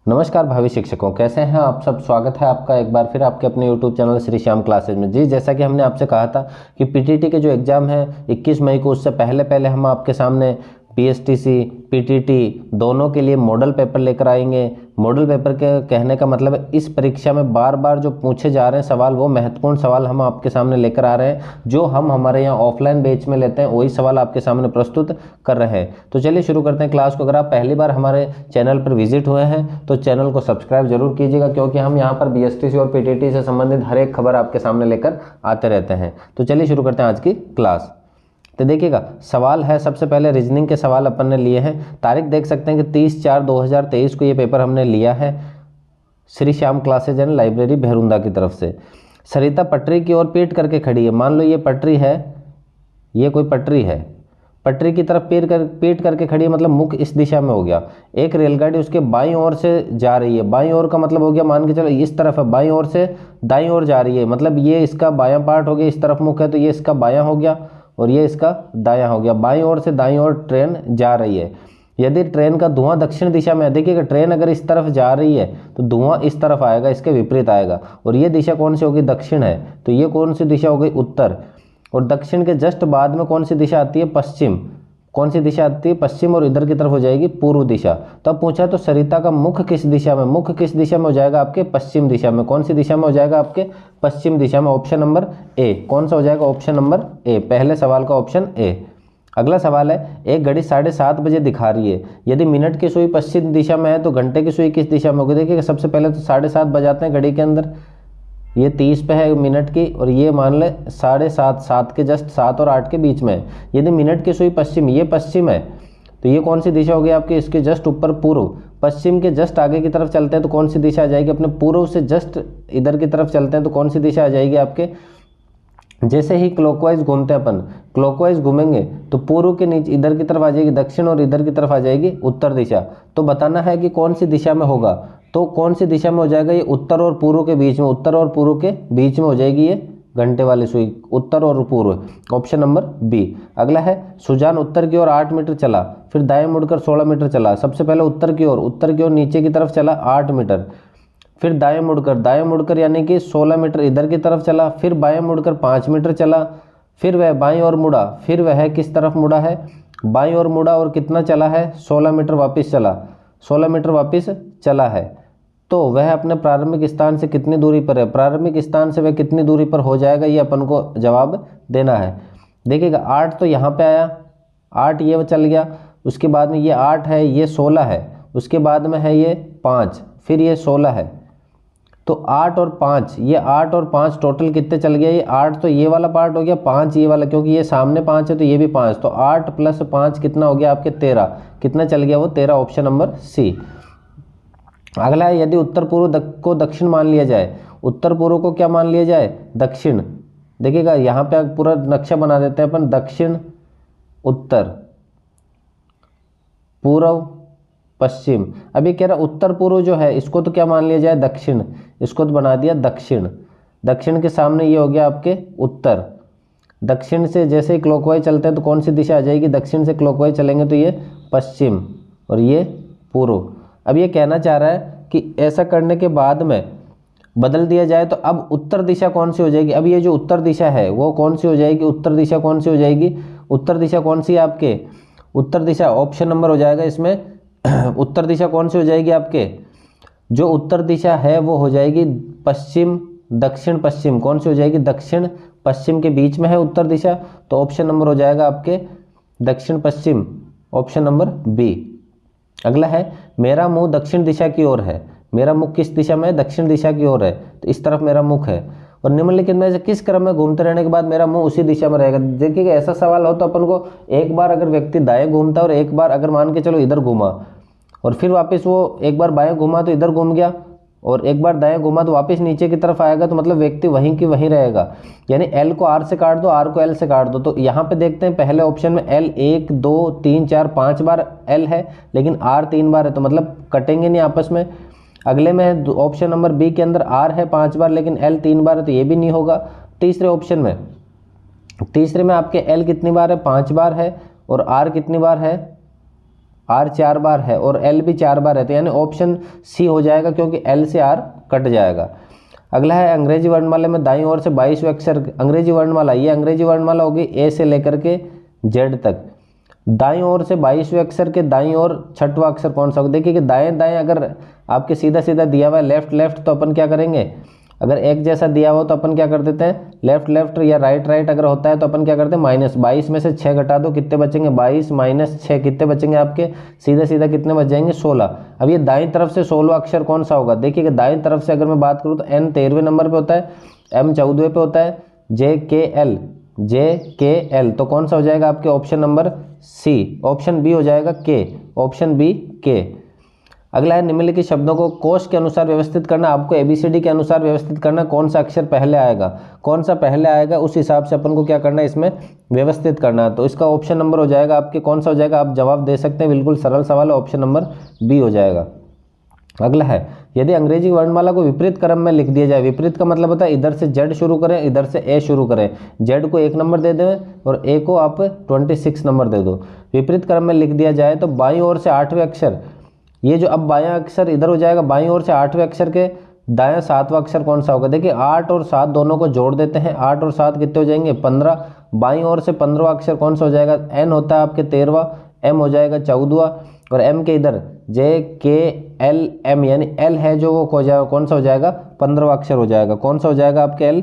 नमस्कार भावी शिक्षकों, कैसे हैं आप सब। स्वागत है आपका एक बार फिर आपके अपने YouTube channel Shri Shyam classes में। जी, जैसा कि हमने आपसे कहा था कि पीटीटी के जो एग्ज़ाम है 21 मई को, उससे पहले पहले हम आपके सामने पीएसटीसी पीटीटी दोनों के लिए मॉडल पेपर लेकर आएंगे। मॉडल पेपर के कहने का मतलब है इस परीक्षा में बार बार जो पूछे जा रहे हैं सवाल, वो महत्वपूर्ण सवाल हम आपके सामने लेकर आ रहे हैं। जो हम हमारे यहाँ ऑफलाइन बैच में लेते हैं वही सवाल आपके सामने प्रस्तुत कर रहे हैं। तो चलिए शुरू करते हैं क्लास को। अगर आप पहली बार हमारे चैनल पर विजिट हुए हैं तो चैनल को सब्सक्राइब जरूर कीजिएगा, क्योंकि हम यहाँ पर बीएसटीसी और पीटीटी से संबंधित हर एक खबर आपके सामने लेकर आते रहते हैं। तो चलिए शुरू करते हैं आज की क्लास। तो देखिएगा, सवाल है सबसे पहले रीजनिंग के सवाल अपन ने लिए हैं। तारीख देख सकते हैं कि 30/4/2023 को ये पेपर हमने लिया है Shri Shyam classes and library Bherunda की तरफ से। सरिता पटरी की ओर पीट करके खड़ी है। मान लो ये पटरी है, ये कोई पटरी है, पटरी की तरफ पीट करके खड़ी है, मतलब मुख इस दिशा में हो गया। एक रेलगाड़ी उसके बाईं ओर से जा रही है। बाईं ओर का मतलब हो गया, मान के चलो इस तरफ है, बाईं ओर से दाईं ओर जा रही है, मतलब ये इसका बायां पार्ट हो गया, इस तरफ मुख है तो ये इसका बायां हो गया और ये इसका दायां हो गया। बाईं ओर से दाईं ओर ट्रेन जा रही है। यदि ट्रेन का धुआं दक्षिण दिशा में है, देखिएगा ट्रेन अगर इस तरफ जा रही है तो धुआं इस तरफ आएगा, इसके विपरीत आएगा। और ये दिशा कौन सी होगी, दक्षिण है, तो ये कौन सी दिशा हो गई, उत्तर। और दक्षिण के जस्ट बाद में कौन सी दिशा आती है, पश्चिम। कौन सी दिशा आती है, पश्चिम, और इधर की तरफ हो जाएगी पूर्व दिशा। तो अब पूछा तो सरिता का मुख किस दिशा में, मुख किस दिशा में हो जाएगा आपके, पश्चिम दिशा में। कौन सी दिशा में हो जाएगा आपके, पश्चिम दिशा में। Option number A. कौन सा हो जाएगा, ऑप्शन नंबर ए, पहले सवाल का ऑप्शन ए। अगला सवाल है, एक घड़ी 7:30 बजे दिखा रही है। यदि मिनट की सुई पश्चिम दिशा में है तो घंटे की सुई किस दिशा में होगी। देखिए सबसे पहले तो 7:30 बजाते हैं घड़ी के अंदर, ये 30 पे है मिनट की, और ये मान ले 7:30, 7 के जस्ट 7 और 8 के बीच में है। यदि मिनट की सुई पश्चिम, ये पश्चिम है, तो ये कौन सी दिशा होगी आपकी, इसके जस्ट ऊपर पूर्व। पश्चिम के जस्ट आगे की तरफ चलते हैं तो कौन सी दिशा आ जाएगी, अपने पूर्व से जस्ट इधर की तरफ चलते हैं तो कौन सी दिशा आ जाएगी आपके, जैसे ही क्लॉकवाइज घूमते हैं अपन, क्लॉकवाइज घूमेंगे तो पूर्व के नीचे इधर की तरफ आ जाएगी दक्षिण, और इधर की तरफ आ जाएगी उत्तर दिशा। तो बताना है कि कौन सी दिशा में होगा, तो कौन सी दिशा में हो जाएगा, ये उत्तर और पूर्व के बीच में, उत्तर और पूर्व के बीच में हो जाएगी ये घंटे वाली सुई, उत्तर और पूर्व, ऑप्शन नंबर बी। अगला है, सुजान उत्तर की ओर 8 मीटर चला, फिर दाएं मुड़कर 16 मीटर चला। सबसे पहले उत्तर की ओर नीचे की तरफ चला 8 मीटर, फिर दाएं मुड़कर यानी कि 16 मीटर इधर की तरफ चला, फिर बाएं मुड़कर 5 मीटर चला, फिर वह बाईं ओर मुड़ा, फिर वह किस तरफ मुड़ा है, बाईं ओर मुड़ा, और कितना चला है, 16 मीटर वापस चला, 16 मीटर वापस चला है। तो वह अपने प्रारंभिक स्थान से कितनी दूरी पर है, प्रारंभिक स्थान से वह कितनी दूरी पर हो जाएगा, ये अपन को जवाब देना है। देखिएगा 8 तो यहाँ पे आया, 8 ये चल गया, उसके बाद में ये 8 है, ये 16 है, उसके बाद में है ये 5, फिर ये 16 है। तो 8 और 5, ये 8 और 5 टोटल कितने चल गया, ये 8 तो ये वाला पार्ट हो गया, 5 ये वाला, क्योंकि ये सामने 5 है तो ये भी 5, तो 8 + 5 कितना हो गया आपके 13, कितना चल गया वो 13, ऑप्शन नंबर सी। अगला है, यदि उत्तर पूर्व को दक्षिण मान लिया जाए, उत्तर पूर्व को क्या मान लिया जाए, दक्षिण। देखिएगा यहाँ पे पूरा नक्शा बना देते हैं अपन, दक्षिण, उत्तर, पूर्व, पश्चिम। अभी कह रहा उत्तर पूर्व जो है इसको तो क्या मान लिया जाए, दक्षिण, इसको तो बना दिया दक्षिण। दक्षिण के सामने ये हो गया आपके उत्तर। दक्षिण से जैसे ही क्लॉकवाइज चलते हैं तो कौन सी दिशा आ जाएगी, दक्षिण से क्लॉकवाइज चलेंगे तो ये पश्चिम और ये पूर्व। अब ये कहना चाह रहा है कि ऐसा करने के बाद में बदल दिया जाए तो अब उत्तर दिशा कौन सी हो जाएगी। अब ये जो उत्तर दिशा है वो कौन सी हो जाएगी, उत्तर दिशा कौन सी हो जाएगी, उत्तर दिशा कौन सी है आपके, उत्तर दिशा ऑप्शन नंबर हो जाएगा इसमें उत्तर दिशा कौन सी हो जाएगी आपके, जो उत्तर दिशा है वो हो जाएगी पश्चिम, दक्षिण पश्चिम। कौन सी हो जाएगी, दक्षिण पश्चिम के बीच में है उत्तर दिशा, तो ऑप्शन नंबर हो जाएगा आपके दक्षिण पश्चिम, ऑप्शन नंबर बी। अगला है, मेरा मुंह दक्षिण दिशा की ओर है। मेरा मुख किस दिशा में है, दक्षिण दिशा की ओर है, तो इस तरफ मेरा मुख है, और निम्नलिखित में से किस क्रम में घूमते रहने के बाद मेरा मुंह उसी दिशा में रहेगा। देखिएगा ऐसा सवाल हो तो अपन को एक बार अगर व्यक्ति दाएं घूमता है और एक बार अगर मान के चलो इधर घूमा, और फिर वापस वो एक बार बाएं घूमा तो इधर घूम गया, और एक बार दाएं घूमा तो वापस नीचे की तरफ आएगा, तो मतलब व्यक्ति वहीं की वहीं रहेगा। यानी एल को आर से काट दो, आर को एल से काट दो। तो यहाँ पे देखते हैं पहले ऑप्शन में एल 1 2 3 4 5 बार एल है, लेकिन आर 3 बार है, तो मतलब कटेंगे नहीं आपस में। अगले में ऑप्शन नंबर बी के अंदर आर है 5 बार, लेकिन एल 3 बार है, तो ये भी नहीं होगा। तीसरे ऑप्शन में, तीसरे में आपके एल कितनी बार है, 5 बार है, और आर कितनी बार है, R 4 बार है और L भी 4 बार है, तो यानी ऑप्शन सी हो जाएगा क्योंकि L से R कट जाएगा। अगला है अंग्रेजी वर्णमाला में दाईं ओर से 22वें अक्षर, अंग्रेजी वर्णमाला, ये अंग्रेजी वर्णमाला होगी ए से लेकर के जेड तक। दाईं ओर से 22वें अक्षर के दाईं ओर छठवां अक्षर कौन सा होगा? देखिए कि दाएं दाएं अगर आपके सीधा सीधा दिया हुआ है लेफ्ट लेफ्ट, तो अपन क्या करेंगे, अगर एक जैसा दिया हुआ तो अपन क्या कर देते हैं लेफ्ट लेफ्ट, या राइट राइट अगर होता है तो अपन क्या करते हैं माइनस। 22 में से 6 घटा दो, कितने बचेंगे 22 माइनस 6, कितने बचेंगे आपके सीधा सीधा कितने बच जाएंगे 16। अब ये दाईं तरफ से 16वां अक्षर कौन सा होगा? देखिए कि दाईं तरफ से अगर मैं बात करूँ तो N 13वें नंबर पे होता है, M 14वें पे होता है, J K L, तो कौन सा हो जाएगा आपके option number C, option B हो जाएगा के, ऑप्शन बी के। अगला है निम्नलिखित शब्दों को कोश के अनुसार व्यवस्थित करना, आपको ABCD के अनुसार व्यवस्थित करना, कौन सा अक्षर पहले आएगा, कौन सा पहले आएगा उस हिसाब से अपन को क्या करना है इसमें व्यवस्थित करना है। तो इसका ऑप्शन नंबर हो जाएगा आपके कौन सा हो जाएगा, आप जवाब दे सकते हैं, बिल्कुल सरल सवाल है, ऑप्शन नंबर बी हो जाएगा। अगला है यदि अंग्रेजी वर्णमाला को विपरीत क्रम में लिख दिया जाए, विपरीत का मतलब होता है इधर से Z शुरू करें इधर से A शुरू करें, Z को 1 नंबर दे दें और A को आप 26 नंबर दे दो, विपरीत क्रम में लिख दिया जाए तो बाईं ओर से 8वें अक्षर, ये जो अब बायां अक्षर इधर हो जाएगा, बाईं ओर से 8वें अक्षर के दायां 7वां अक्षर कौन सा होगा? देखिए 8 और 7 दोनों को जोड़ देते हैं, 8 और 7 कितने हो जाएंगे 15, बाईं ओर से 15वां अक्षर कौन सा हो जाएगा? N होता है आपके 13वां, M हो जाएगा 14वां, और M के इधर J K L M यानी L है जो वो कौन सा हो जाएगा 15वां अक्षर हो जाएगा, कौन सा हो जाएगा आपके L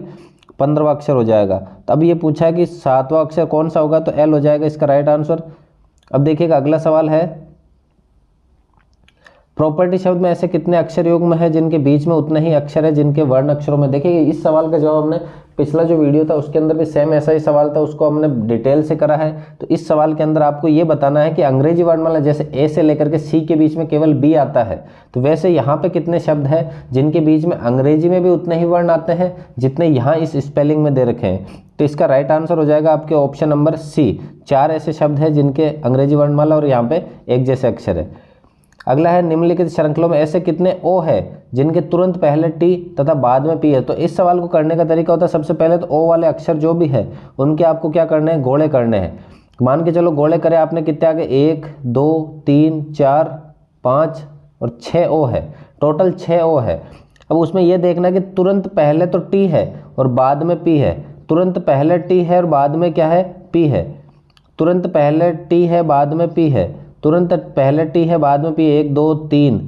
15वां अक्षर हो जाएगा। तो अब ये पूछा है कि 7वां अक्षर कौन सा होगा, तो L हो जाएगा इसका राइट आंसर। अब देखिएगा अगला सवाल है प्रॉपर्टी शब्द में ऐसे कितने अक्षर युग्म है जिनके बीच में उतने ही अक्षर है जिनके वर्ण अक्षरों में। देखिए इस सवाल का जवाब हमने पिछला जो वीडियो था उसके अंदर भी सेम ऐसा ही सवाल था, उसको हमने डिटेल से करा है। तो इस सवाल के अंदर आपको ये बताना है कि अंग्रेजी वर्णमाला जैसे ए से लेकर के सी के बीच में केवल बी आता है, तो वैसे यहाँ पे कितने शब्द हैं जिनके बीच में अंग्रेजी में भी उतने ही वर्ण आते हैं जितने यहाँ इस स्पेलिंग में दे रखे हैं। तो इसका राइट आंसर हो जाएगा आपके ऑप्शन नंबर सी, 4 ऐसे शब्द हैं जिनके अंग्रेजी वर्णमाला और यहाँ पे एक जैसे अक्षर है। अगला है निम्नलिखित श्रृंखलों में ऐसे कितने ओ है जिनके तुरंत पहले टी तथा बाद में पी है। तो इस सवाल को करने का तरीका होता है, सबसे पहले तो ओ वाले अक्षर जो भी है उनके आपको क्या करने हैं, गोले करने हैं। मान के चलो गोले करें आपने, कितने आगे 1 2 3 4 5 और 6 ओ है, टोटल 6 ओ है। अब उसमें यह देखना कि तुरंत पहले तो टी है और बाद में पी है, तुरंत पहले टी है और बाद में क्या है पी है, तुरंत पहले टी है बाद में पी है, तुरंत पहले टी है बाद में पी, 1 2 3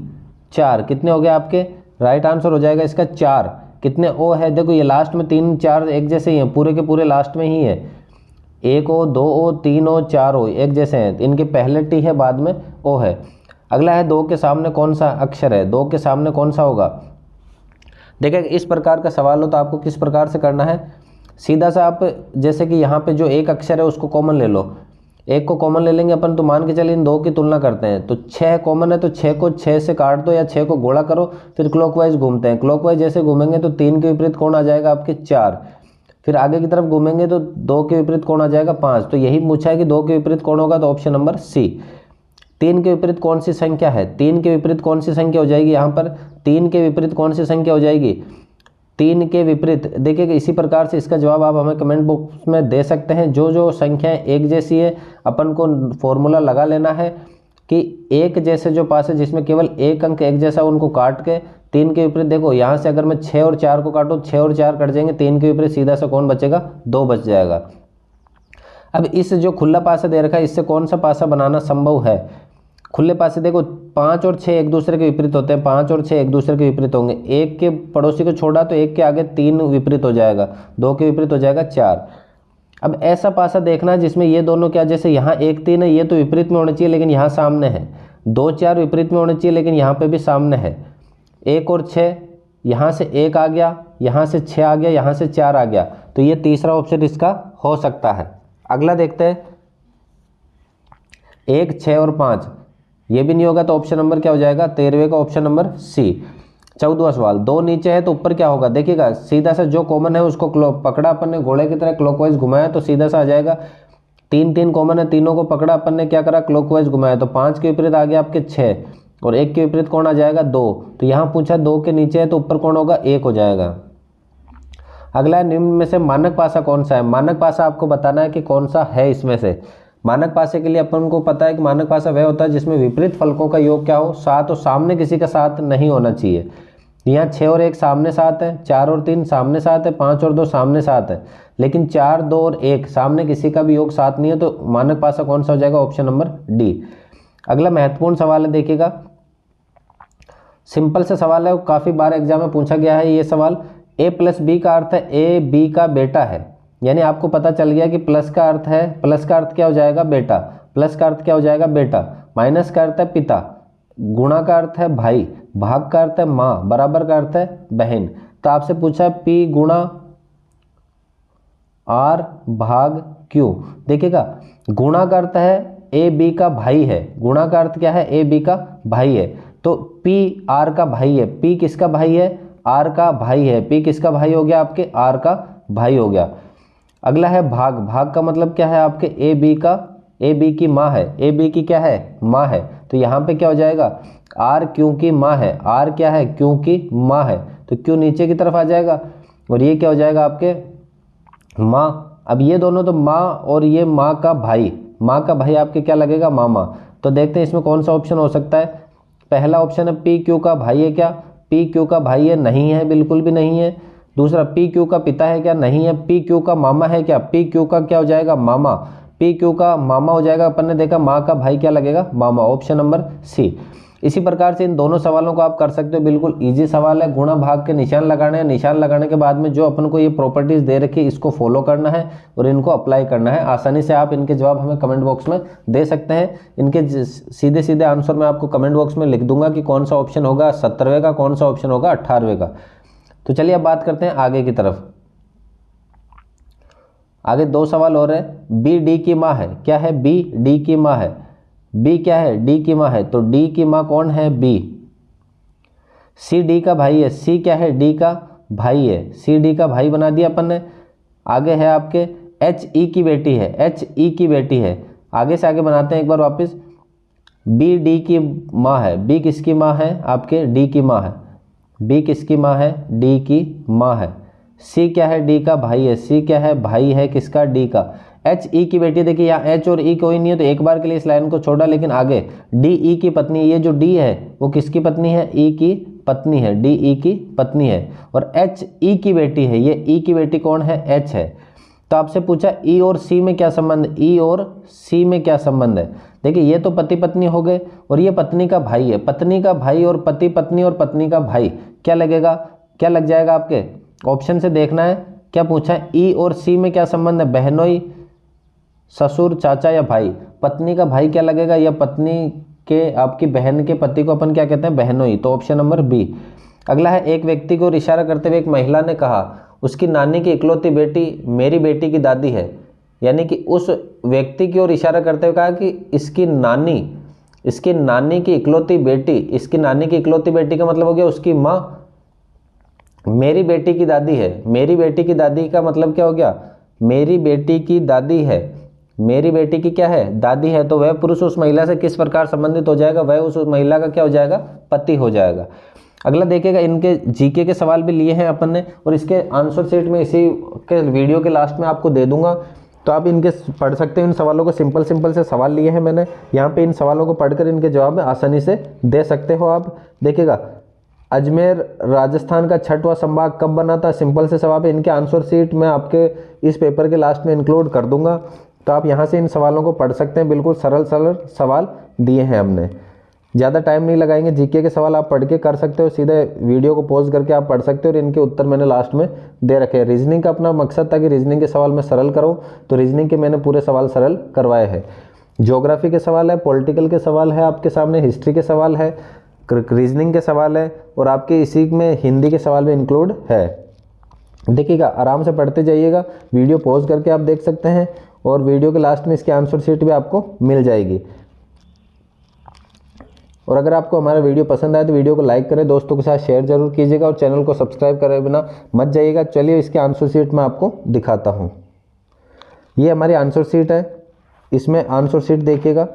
4, कितने हो गए आपके? राइट आंसर हो जाएगा इसका 4। कितने ओ है? देखो ये लास्ट में 3 4 एक जैसे ही हैं, पूरे के पूरे लास्ट में ही है, 1 ओ 2 ओ 3 ओ 4 ओ एक जैसे हैं, इनके पहले टी है बाद में ओ है। अगला है 2 के सामने कौन सा अक्षर है, 2 के सामने कौन सा होगा। देखिए इस प्रकार का सवाल हो तो आपको किस प्रकार से करना है, सीधा सा आप जैसे कि यहाँ पे जो एक अक्षर है उसको कॉमन ले लो, एक को कॉमन ले लेंगे अपन, तो मान के चलिए इन 2 की तुलना करते हैं, तो 6 कॉमन है तो 6 को 6 से काट दो या 6 को गोला करो, फिर क्लॉकवाइज घूमते हैं, क्लॉकवाइज जैसे घूमेंगे तो 3 के विपरीत कौन आ जाएगा आपके 4, फिर आगे की तरफ घूमेंगे तो 2 के विपरीत कौन आ जाएगा 5। तो यही पूछा है कि 2 के विपरीत कौन होगा, तो ऑप्शन नंबर सी। 3 के विपरीत कौन सी संख्या है, 3 के विपरीत कौन सी संख्या हो जाएगी, यहाँ पर 3 के विपरीत कौन सी संख्या हो जाएगी, 3 के विपरीत। देखिए इसी प्रकार से इसका जवाब आप हमें कमेंट बॉक्स में दे सकते हैं। जो जो संख्याएं एक जैसी है अपन को फॉर्मूला लगा लेना है कि एक जैसे जो पास है जिसमें केवल एक अंक एक जैसा, उनको काट के 3 के विपरीत, देखो यहाँ से अगर मैं 6 और 4 को काटूँ, 6 और 4 कट जाएंगे, 3 के विपरीत सीधा सा कौन बचेगा, 2 बच जाएगा। अब इस जो खुला पासा दे रखा है इससे कौन सा पासा बनाना संभव है, खुले पासे देखो 5 और 6 एक दूसरे के विपरीत होते हैं, 5 और 6 एक दूसरे के विपरीत होंगे, एक के पड़ोसी को छोड़ा तो एक के आगे 3 विपरीत हो जाएगा, 2 के विपरीत हो जाएगा 4। अब ऐसा पासा देखना है जिसमें ये दोनों क्या, जैसे यहाँ 1 3 है, ये तो विपरीत में होना चाहिए लेकिन यहाँ सामने है, 2 4 विपरीत में होना चाहिए लेकिन यहाँ पे भी सामने है, 1 और 6 यहाँ से 1 आ गया, यहाँ से 6 आ गया, यहाँ से 4 आ गया, तो ये तीसरा ऑप्शन इसका हो सकता है। अगला देखते हैं 1 6 और 5, ये भी नहीं होगा तो ऑप्शन नंबर क्या हो जाएगा, 13वें का ऑप्शन नंबर सी। 14वां सवाल, 2 नीचे है तो ऊपर क्या होगा, देखिएगा सीधा सा जो कॉमन है उसको पकड़ा अपन ने, घोड़े की तरह क्लॉकवाइज घुमाया तो सीधा सा आ जाएगा। 3 3 कॉमन है, तीनों को पकड़ा अपन ने, क्या करा क्लॉकवाइज घुमाया तो 5 के विपरीत आ गया आपके 6 और 1 के विपरीत कौन आ जाएगा 2। तो यहाँ पूछा 2 के नीचे है तो ऊपर कौन होगा, 1 हो जाएगा। अगला है निम्न में से मानक पासा कौन सा है, मानक पासा आपको बताना है कि कौन सा है इसमें से। मानक पासे के लिए अपन को पता है कि मानक पासा वह होता है जिसमें विपरीत फलकों का योग क्या हो, 7 हो, सामने किसी का 7 नहीं होना चाहिए। यहाँ 6 और 1 सामने 7 है, 4 और 3 सामने 7 है, 5 और 2 सामने 7 है, लेकिन 4, 2 और 1 सामने किसी का भी योग 7 नहीं है, तो मानक पासा कौन सा हो जाएगा, ऑप्शन नंबर डी। अगला महत्वपूर्ण सवाल है, देखिएगा सिंपल सा सवाल है, काफ़ी बार एग्जाम में पूछा गया है ये सवाल। a प्लस बी का अर्थ है ए बी का बेटा है, यानी आपको पता चल गया कि प्लस का अर्थ है, प्लस का अर्थ क्या हो जाएगा, बेटा, प्लस का अर्थ क्या हो जाएगा, बेटा, माइनस का अर्थ है पिता, गुणा का अर्थ है भाई, भाग का अर्थ है माँ, बराबर का अर्थ है बहन। तो आपसे पूछा है p गुणा r भाग q। देखिएगा गुणा का अर्थ है ए बी का भाई है, गुणा का अर्थ क्या है, ए बी का भाई है, तो p r का भाई है, p किसका भाई है, r का भाई है, p किसका भाई हो गया, आपके r का भाई हो गया। अगला है भाग, भाग का मतलब क्या है आपके ए बी की माँ है, ए बी की क्या है, माँ है, तो यहाँ पे क्या हो जाएगा, r क्योंकि माँ है, r क्या है, क्योंकि माँ है, तो क्यों नीचे की तरफ आ जाएगा, और ये क्या हो जाएगा आपके माँ। अब ये दोनों तो माँ और ये माँ का भाई, माँ का भाई आपके क्या लगेगा, मामा। तो देखते हैं इसमें कौन सा ऑप्शन हो सकता है। पहला ऑप्शन है पी क्यू का भाई है क्या, पी क्यू का भाई है, नहीं है, बिल्कुल भी नहीं है। दूसरा पी क्यू का पिता है क्या, नहीं है। पी क्यू का मामा है क्या, पी क्यू का क्या हो जाएगा, मामा, पी क्यू का मामा हो जाएगा। अपन ने देखा माँ का भाई क्या लगेगा, मामा, ऑप्शन नंबर सी। इसी प्रकार से इन दोनों सवालों को आप कर सकते हो, बिल्कुल इजी सवाल है। गुणा भाग के निशान लगाने हैं, निशान लगाने के बाद में जो अपन को ये प्रॉपर्टीज दे रखी है इसको फॉलो करना है और इनको अप्लाई करना है। आसानी से आप इनके जवाब हमें कमेंट बॉक्स में दे सकते हैं। इनके सीधे सीधे आंसर मैं आपको कमेंट बॉक्स में लिख दूंगा कि कौन सा ऑप्शन होगा 17वें का, कौन सा ऑप्शन होगा 18वें का। तो चलिए अब बात करते हैं आगे की तरफ। आगे 2 सवाल और है। बी डी की माँ है, क्या है, बी डी की माँ है, बी क्या है, डी की माँ है, तो डी की माँ कौन है, बी। सी डी का भाई है, सी क्या है, डी का भाई है, सी डी का भाई बना दिया अपन ने। आगे है आपके एच ई की बेटी है, एच ई की बेटी है। आगे से आगे बनाते हैं एक बार वापस। बी डी की माँ है, बी किसकी माँ है, आपके डी की माँ है, बी किसकी माँ है, डी की माँ है। सी क्या है, डी का भाई है, सी क्या है, भाई है किसका, डी का। एच ई की बेटी, देखिए यहाँ एच और ई कोई नहीं है तो एक बार के लिए इस लाइन को छोड़ा, लेकिन आगे डी ई की पत्नी, ये जो डी है वो किसकी पत्नी है, ई की पत्नी है, डी ई की पत्नी है। और एच ई की बेटी है, ये ई की बेटी कौन है, एच है। तो आपसे पूछा ई और सी में क्या संबंध, ई और सी में क्या संबंध है। देखिए ये तो पति पत्नी हो गए और ये पत्नी का भाई है, पत्नी का भाई और पति पत्नी और पत्नी का भाई क्या लगेगा, क्या लग जाएगा आपके ऑप्शन से देखना है। क्या पूछा है, ई और सी में क्या संबंध है, बहनोई, ससुर, चाचा या भाई। पत्नी का भाई क्या लगेगा, या पत्नी के आपकी बहन के पति को अपन क्या कहते हैं, बहनोई, तो ऑप्शन नंबर बी। अगला है एक व्यक्ति को इशारा करते हुए एक महिला ने कहा उसकी नानी की इकलौती बेटी मेरी बेटी की दादी है, यानी कि उस व्यक्ति की ओर इशारा करते हुए कहा कि इसकी नानी की इकलौती बेटी, इसकी नानी की इकलौती बेटी का मतलब हो गया उसकी माँ मेरी बेटी की दादी है। मेरी बेटी की दादी का मतलब क्या हो गया, मेरी बेटी की दादी है, मेरी बेटी की क्या है, दादी है, तो वह पुरुष उस महिला से किस प्रकार संबंधित हो जाएगा, वह उस महिला का क्या हो जाएगा, पति हो जाएगा। अगला देखिएगा, इनके जीके के सवाल भी लिए हैं अपन ने और इसके आंसर शीट में इसी के वीडियो के लास्ट में आपको दे दूंगा, तो आप इनके पढ़ सकते हो। इन सवालों को सिंपल से सवाल लिए हैं मैंने यहाँ पे, इन सवालों को पढ़कर इनके जवाब आसानी से दे सकते हो आप। देखिएगा अजमेर राजस्थान का 6वां संभाग कब बना था, सिंपल से सवाल है। इनके आंसर शीट में आपके इस पेपर के लास्ट में इंक्लूड कर दूंगा, तो आप यहाँ से इन सवालों को पढ़ सकते हैं। बिल्कुल सरल सवाल दिए हैं हमने, ज़्यादा टाइम नहीं लगाएंगे। जीके के सवाल आप पढ़ के कर सकते हो, सीधे वीडियो को पॉज करके आप पढ़ सकते हो और इनके उत्तर मैंने लास्ट में दे रखे हैं। रीजनिंग का अपना मकसद था कि रीजनिंग के सवाल मैं सरल करूँ, तो रीजनिंग के मैंने पूरे सवाल सरल करवाए हैं। ज्योग्राफी के सवाल है, पॉलिटिकल के सवाल है आपके सामने, हिस्ट्री के सवाल है, रीजनिंग के सवाल है और आपके इसी में हिंदी के सवाल भी इंक्लूड है। देखिएगा आराम से पढ़ते जाइएगा, वीडियो पॉज करके आप देख सकते हैं और वीडियो के लास्ट में इसकी आंसर शीट भी आपको मिल जाएगी। और अगर आपको हमारा वीडियो पसंद आए तो वीडियो को लाइक करें, दोस्तों के साथ शेयर जरूर कीजिएगा और चैनल को सब्सक्राइब करे बिना मत जाइएगा। चलिए इसके आंसर शीट मैं आपको दिखाता हूँ। ये हमारी आंसर शीट है, इसमें आंसर शीट देखिएगा।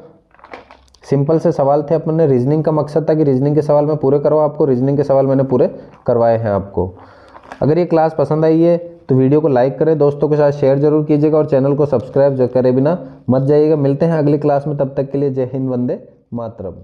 सिंपल से सवाल थे, अपन ने रीजनिंग का मकसद था कि रीजनिंग के सवाल मैं पूरे करवाऊँ आपको, रीजनिंग के सवाल मैंने पूरे करवाए हैं आपको। अगर ये क्लास पसंद आई है तो वीडियो को लाइक करें, दोस्तों के साथ शेयर जरूर कीजिएगा और चैनल को सब्सक्राइब करे बिना मत जाइएगा। मिलते हैं अगली क्लास में, तब तक के लिए जय हिंद, वंदे मातरम।